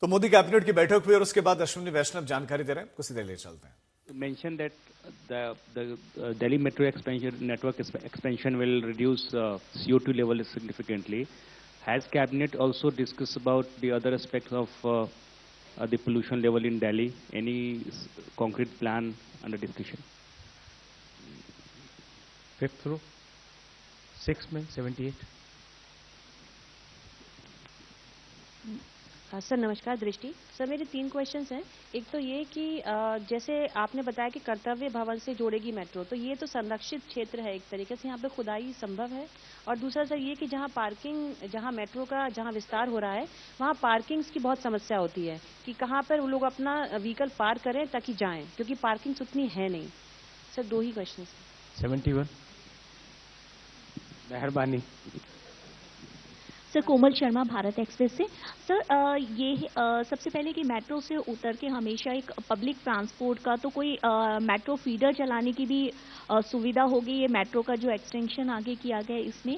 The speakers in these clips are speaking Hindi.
तो मोदी कैबिनेट की बैठक हुई और उसके बाद अश्विनी वैष्णव जानकारी दे रहे हैं, कुछ देर ले चलते हैं। Mentioned that the Delhi metro network expansion will reduce CO2 level significantly. Has cabinet also discussed about the other aspects of the pollution level in Delhi? Any concrete plan under discussion? Fifth row, 6 में 78. सर नमस्कार। दृष्टि सर, मेरे 3 क्वेश्चंस हैं। एक तो ये कि जैसे आपने बताया कि कर्तव्य भवन से जोड़ेगी मेट्रो, तो ये तो संरक्षित क्षेत्र है, एक तरीके से यहाँ पे खुदाई संभव है। और दूसरा सर ये कि जहाँ पार्किंग, जहाँ मेट्रो का जहाँ विस्तार हो रहा है वहाँ पार्किंग्स की बहुत समस्या होती है कि कहाँ पर वो लोग अपना व्हीकल पार्क करें ताकि जाएं, क्योंकि पार्किंग्स उतनी है नहीं। सर 2 ही क्वेश्चन है। 71. मेहरबानी। सर कोमल शर्मा, भारत एक्सप्रेस से। सर ये सबसे पहले कि मेट्रो से उतर के हमेशा एक पब्लिक ट्रांसपोर्ट का तो कोई मेट्रो फीडर चलाने की भी सुविधा होगी। ये मेट्रो का जो एक्सटेंशन आगे किया गया है, इसमें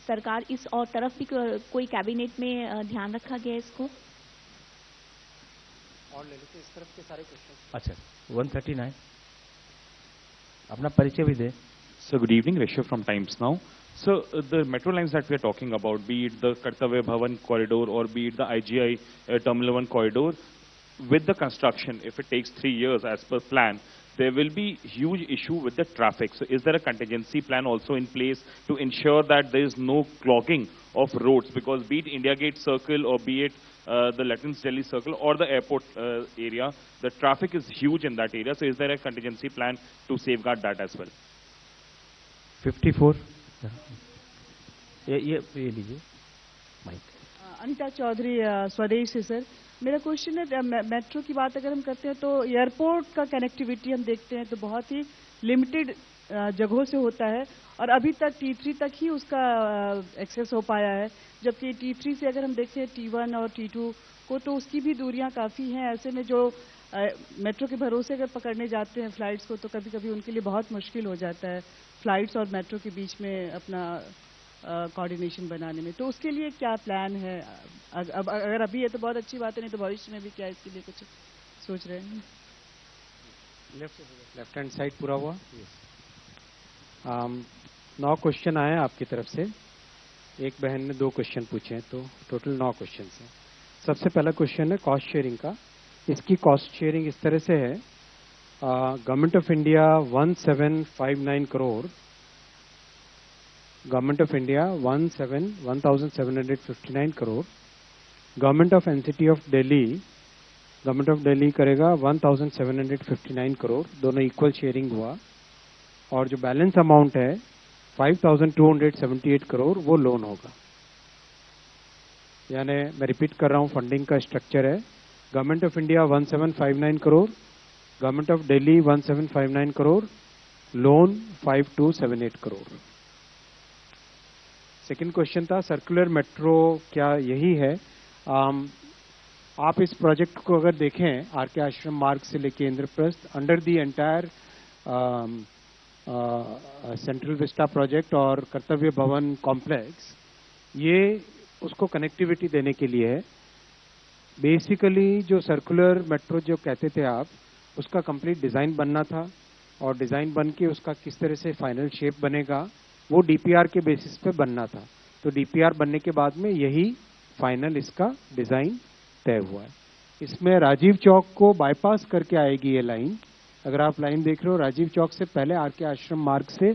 सरकार इस और तरफ भी कोई कैबिनेट में ध्यान रखा गया है इसको? और ले लेते इस तरफ के सारे क्वेश्चन। अच्छा, 139 अपना परिचय भी दे। So good evening, Rishabh from Times Now. So the metro lines that we are talking about, be it the Kartavya Bhavan corridor or be it the IGI Terminal 1 corridor, with the construction, if it takes 3 years as per plan, there will be huge issue with the traffic. So is there a contingency plan also in place to ensure that there is no clogging of roads? Because be it India Gate Circle or be it the Latins Delhi Circle or the airport area, the traffic is huge in that area. So is there a contingency plan to safeguard that as well? 54. ये लीजिए माइक। अनिता चौधरी, स्वदेश से। सर मेरा क्वेश्चन है, मेट्रो की बात अगर हम करते हैं तो एयरपोर्ट का कनेक्टिविटी हम देखते हैं तो बहुत ही लिमिटेड जगहों से होता है और अभी तक T3 तक ही उसका एक्सेस हो पाया है, जबकि T3 से अगर हम देखते हैं T1 और T2 को तो उसकी भी दूरियां काफ़ी हैं। ऐसे में जो मेट्रो के भरोसे अगर पकड़ने जाते हैं फ्लाइट्स को तो कभी कभी उनके लिए बहुत मुश्किल हो जाता है फ्लाइट्स और मेट्रो के बीच में अपना कोऑर्डिनेशन बनाने में। तो उसके लिए क्या प्लान है? अगर अभी है तो बहुत अच्छी बात है, नहीं तो भविष्य में भी क्या इसके लिए कुछ सोच रहे हैं? लेफ्ट हैंड साइड पूरा हुआ। 9 क्वेश्चन आए आपकी तरफ से, एक बहन ने 2 क्वेश्चन पूछे हैं, तो टोटल 9 क्वेश्चन हैं। सबसे पहला क्वेश्चन है कॉस्ट शेयरिंग का। इसकी कॉस्ट शेयरिंग इस तरह से है, government of India 1759 crore, government of India 1759 crore, government of NCT of Delhi, government of Delhi करेगा 1759 करोड़, दोनों इक्वल शेयरिंग हुआ। और जो बैलेंस अमाउंट है 5278 करोड़ वो लोन होगा। यानी मैं रिपीट कर रहा हूँ, फंडिंग का स्ट्रक्चर है government of India 1759 crore, government of Delhi 1759 crore, loan 5278 crore. Second question था सर्कुलर मेट्रो, क्या यही है? आप इस प्रोजेक्ट को अगर देखें आर के आश्रम मार्ग से लेके Indraprastha, under the entire central Vista project और कर्तव्य भवन कॉम्प्लेक्स, ये उसको कनेक्टिविटी देने के लिए है। बेसिकली जो सर्कुलर मेट्रो जो कहते थे आप, उसका कंप्लीट डिज़ाइन बनना था और डिज़ाइन बन के उसका किस तरह से फाइनल शेप बनेगा वो डीपीआर के बेसिस पे बनना था। तो डीपीआर बनने के बाद में यही फाइनल इसका डिज़ाइन तय हुआ है। इसमें राजीव चौक को बाईपास करके आएगी ये लाइन। अगर आप लाइन देख रहे हो, राजीव चौक से पहले आर के आश्रम मार्ग से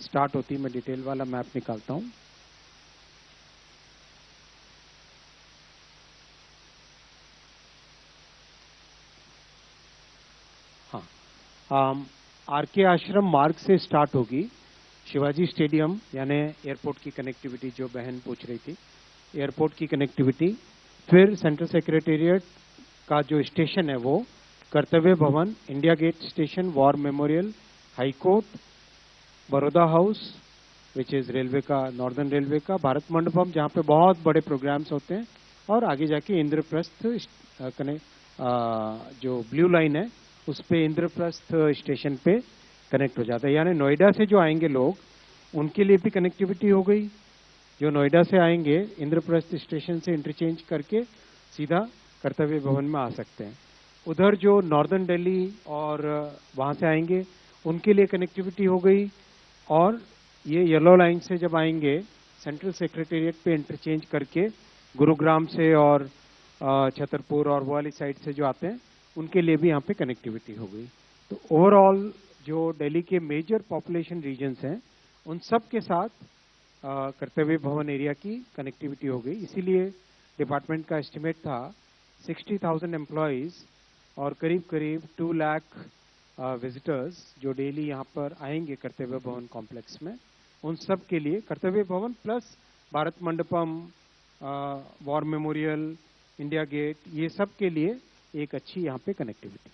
स्टार्ट होती है। मैं डिटेल वाला मैप निकालता हूँ। आर के आश्रम मार्ग से स्टार्ट होगी, शिवाजी स्टेडियम यानी एयरपोर्ट की कनेक्टिविटी जो बहन पूछ रही थी, एयरपोर्ट की कनेक्टिविटी, फिर सेंट्रल सेक्रेटेरिएट का जो स्टेशन है वो Kartavya Bhavan, India gate station, war memorial, high court, Baroda house which is railway का, नॉर्दर्न रेलवे का, भारत मंडपम जहाँ पे बहुत बड़े प्रोग्राम्स होते हैं, और आगे जाके इंद्रप्रस्थ जो ब्लू लाइन है उस पे इंद्रप्रस्थ स्टेशन पे कनेक्ट हो जाता है। यानी नोएडा से जो आएंगे लोग उनके लिए भी कनेक्टिविटी हो गई। जो नोएडा से आएंगे इंद्रप्रस्थ स्टेशन से इंटरचेंज करके सीधा कर्तव्य भवन में आ सकते हैं। उधर जो नॉर्दर्न दिल्ली और वहाँ से आएंगे उनके लिए कनेक्टिविटी हो गई, और ये येलो लाइन से जब आएंगे सेंट्रल सेक्रेटेरिएट पे इंटरचेंज करके गुरुग्राम से और छतरपुर और वो वाली साइड से जो आते हैं उनके लिए भी यहाँ पे कनेक्टिविटी हो गई। तो ओवरऑल जो दिल्ली के मेजर पॉपुलेशन रीजन्स हैं उन सब के साथ कर्तव्य भवन एरिया की कनेक्टिविटी हो गई। इसीलिए डिपार्टमेंट का एस्टिमेट था 60,000 एम्प्लॉयज़ और करीब करीब 2 लाख विजिटर्स जो डेली यहाँ पर आएंगे कर्तव्य भवन कॉम्प्लेक्स में, उन सब के लिए Kartavya Bhavan plus Bharat Mandapam, war memorial, India gate, ये सब के लिए एक अच्छी यहाँ पे कनेक्टिविटी।